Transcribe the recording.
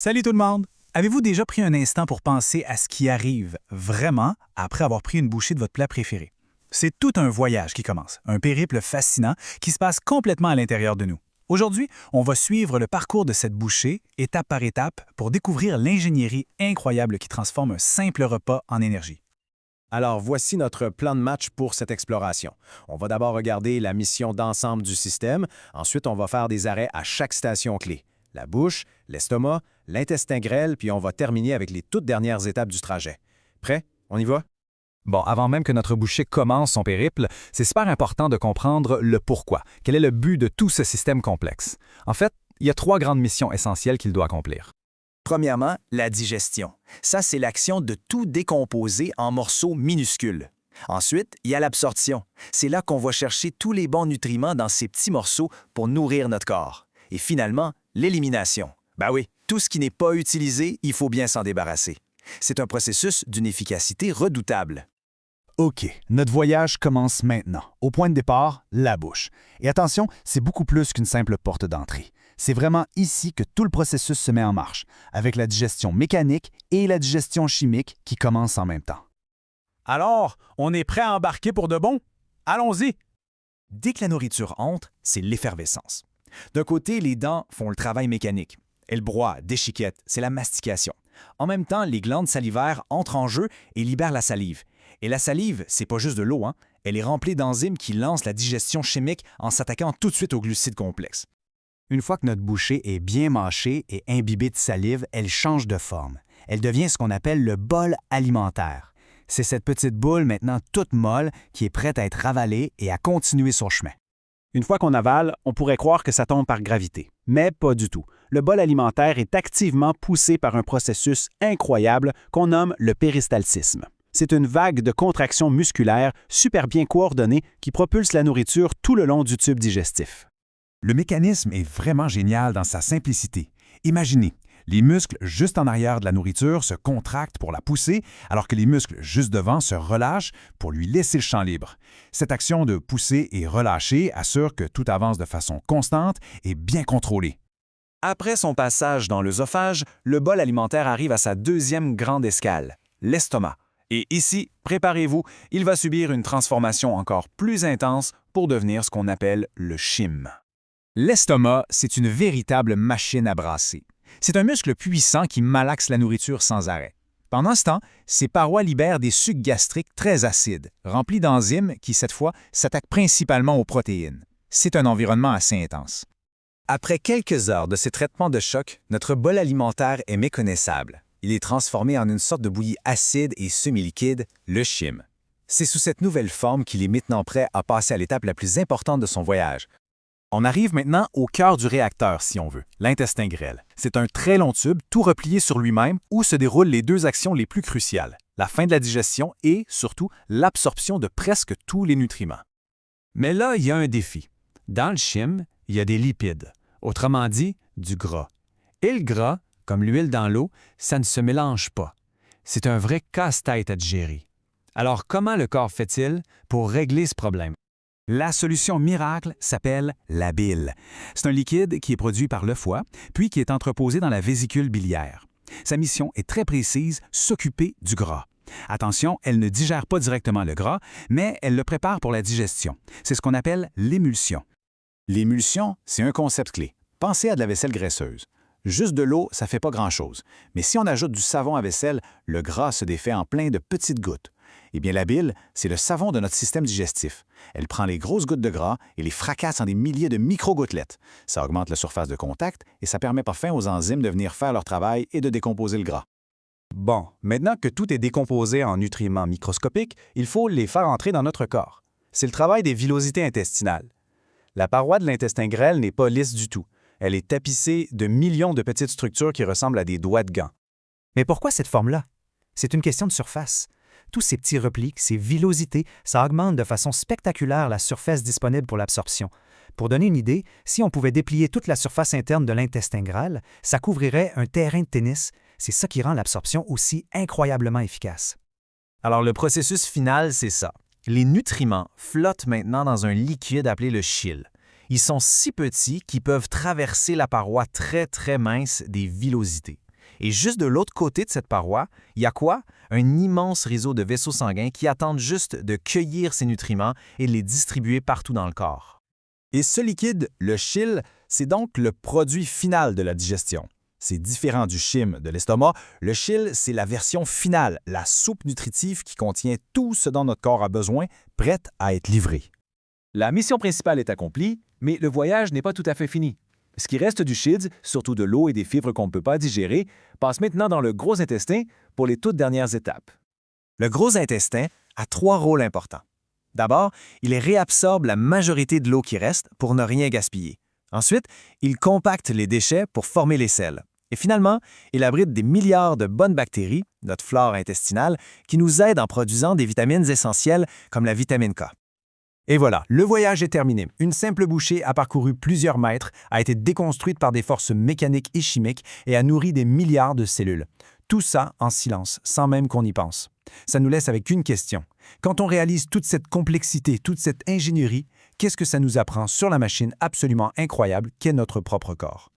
Salut tout le monde! Avez-vous déjà pris un instant pour penser à ce qui arrive vraiment après avoir pris une bouchée de votre plat préféré? C'est tout un voyage qui commence, un périple fascinant qui se passe complètement à l'intérieur de nous. Aujourd'hui, on va suivre le parcours de cette bouchée, étape par étape, pour découvrir l'ingénierie incroyable qui transforme un simple repas en énergie. Alors, voici notre plan de match pour cette exploration. On va d'abord regarder la mission d'ensemble du système. Ensuite, on va faire des arrêts à chaque station clé. La bouche, l'estomac, l'intestin grêle, puis on va terminer avec les toutes dernières étapes du trajet. Prêt? On y va? Bon, avant même que notre bouchée commence son périple, c'est super important de comprendre le pourquoi. Quel est le but de tout ce système complexe? En fait, il y a 3 grandes missions essentielles qu'il doit accomplir. Premièrement, la digestion. Ça, c'est l'action de tout décomposer en morceaux minuscules. Ensuite, il y a l'absorption. C'est là qu'on va chercher tous les bons nutriments dans ces petits morceaux pour nourrir notre corps. Et finalement, l'élimination. Ben oui, tout ce qui n'est pas utilisé, il faut bien s'en débarrasser. C'est un processus d'une efficacité redoutable. OK, notre voyage commence maintenant. Au point de départ, la bouche. Et attention, c'est beaucoup plus qu'une simple porte d'entrée. C'est vraiment ici que tout le processus se met en marche, avec la digestion mécanique et la digestion chimique qui commencent en même temps. Alors, on est prêt à embarquer pour de bon? Allons-y! Dès que la nourriture entre, c'est l'effervescence. D'un côté, les dents font le travail mécanique. Elles broient, déchiquettent, c'est la mastication. En même temps, les glandes salivaires entrent en jeu et libèrent la salive. Et la salive, c'est pas juste de l'eau, hein? Elle est remplie d'enzymes qui lancent la digestion chimique en s'attaquant tout de suite aux glucides complexes. Une fois que notre bouchée est bien mâchée et imbibée de salive, elle change de forme. Elle devient ce qu'on appelle le bol alimentaire. C'est cette petite boule maintenant toute molle qui est prête à être avalée et à continuer son chemin. Une fois qu'on avale, on pourrait croire que ça tombe par gravité. Mais pas du tout. Le bol alimentaire est activement poussé par un processus incroyable qu'on nomme le péristaltisme. C'est une vague de contractions musculaires super bien coordonnées qui propulse la nourriture tout le long du tube digestif. Le mécanisme est vraiment génial dans sa simplicité. Imaginez, les muscles juste en arrière de la nourriture se contractent pour la pousser, alors que les muscles juste devant se relâchent pour lui laisser le champ libre. Cette action de pousser et relâcher assure que tout avance de façon constante et bien contrôlée. Après son passage dans l'œsophage, le bol alimentaire arrive à sa deuxième grande escale, l'estomac. Et ici, préparez-vous, il va subir une transformation encore plus intense pour devenir ce qu'on appelle le chyme. L'estomac, c'est une véritable machine à brasser. C'est un muscle puissant qui malaxe la nourriture sans arrêt. Pendant ce temps, ses parois libèrent des sucs gastriques très acides, remplis d'enzymes qui, cette fois, s'attaquent principalement aux protéines. C'est un environnement assez intense. Après quelques heures de ces traitements de choc, notre bol alimentaire est méconnaissable. Il est transformé en une sorte de bouillie acide et semi-liquide, le chyme. C'est sous cette nouvelle forme qu'il est maintenant prêt à passer à l'étape la plus importante de son voyage. On arrive maintenant au cœur du réacteur, si on veut, l'intestin grêle. C'est un très long tube, tout replié sur lui-même, où se déroulent les 2 actions les plus cruciales, la fin de la digestion et, surtout, l'absorption de presque tous les nutriments. Mais là, il y a un défi. Dans le chyme, il y a des lipides, autrement dit, du gras. Et le gras, comme l'huile dans l'eau, ça ne se mélange pas. C'est un vrai casse-tête à digérer. Alors, comment le corps fait-il pour régler ce problème? La solution miracle s'appelle la bile. C'est un liquide qui est produit par le foie, puis qui est entreposé dans la vésicule biliaire. Sa mission est très précise, s'occuper du gras. Attention, elle ne digère pas directement le gras, mais elle le prépare pour la digestion. C'est ce qu'on appelle l'émulsion. L'émulsion, c'est un concept clé. Pensez à de la vaisselle graisseuse. Juste de l'eau, ça ne fait pas grand-chose. Mais si on ajoute du savon à vaisselle, le gras se défait en plein de petites gouttes. Eh bien, la bile, c'est le savon de notre système digestif. Elle prend les grosses gouttes de gras et les fracasse en des milliers de micro-gouttelettes. Ça augmente la surface de contact et ça permet parfois aux enzymes de venir faire leur travail et de décomposer le gras. Bon, maintenant que tout est décomposé en nutriments microscopiques, il faut les faire entrer dans notre corps. C'est le travail des villosités intestinales. La paroi de l'intestin grêle n'est pas lisse du tout. Elle est tapissée de millions de petites structures qui ressemblent à des doigts de gants. Mais pourquoi cette forme-là? C'est une question de surface. Tous ces petits replis, ces villosités, ça augmente de façon spectaculaire la surface disponible pour l'absorption. Pour donner une idée, si on pouvait déplier toute la surface interne de l'intestin grêle, ça couvrirait un terrain de tennis. C'est ça qui rend l'absorption aussi incroyablement efficace. Alors le processus final, c'est ça. Les nutriments flottent maintenant dans un liquide appelé le chyle. Ils sont si petits qu'ils peuvent traverser la paroi très mince des villosités. Et juste de l'autre côté de cette paroi, il y a quoi? Un immense réseau de vaisseaux sanguins qui attendent juste de cueillir ces nutriments et de les distribuer partout dans le corps. Et ce liquide, le chyle, c'est donc le produit final de la digestion. C'est différent du chyme de l'estomac. Le chyle, c'est la version finale, la soupe nutritive qui contient tout ce dont notre corps a besoin, prête à être livrée. La mission principale est accomplie, mais le voyage n'est pas tout à fait fini. Ce qui reste du chids, surtout de l'eau et des fibres qu'on ne peut pas digérer, passe maintenant dans le gros intestin pour les toutes dernières étapes. Le gros intestin a 3 rôles importants. D'abord, il réabsorbe la majorité de l'eau qui reste pour ne rien gaspiller. Ensuite, il compacte les déchets pour former les selles. Et finalement, il abrite des milliards de bonnes bactéries, notre flore intestinale, qui nous aident en produisant des vitamines essentielles comme la vitamine K. Et voilà, le voyage est terminé. Une simple bouchée a parcouru plusieurs mètres, a été déconstruite par des forces mécaniques et chimiques et a nourri des milliards de cellules. Tout ça en silence, sans même qu'on y pense. Ça nous laisse avec une question. Quand on réalise toute cette complexité, toute cette ingénierie, qu'est-ce que ça nous apprend sur la machine absolument incroyable qu'est notre propre corps?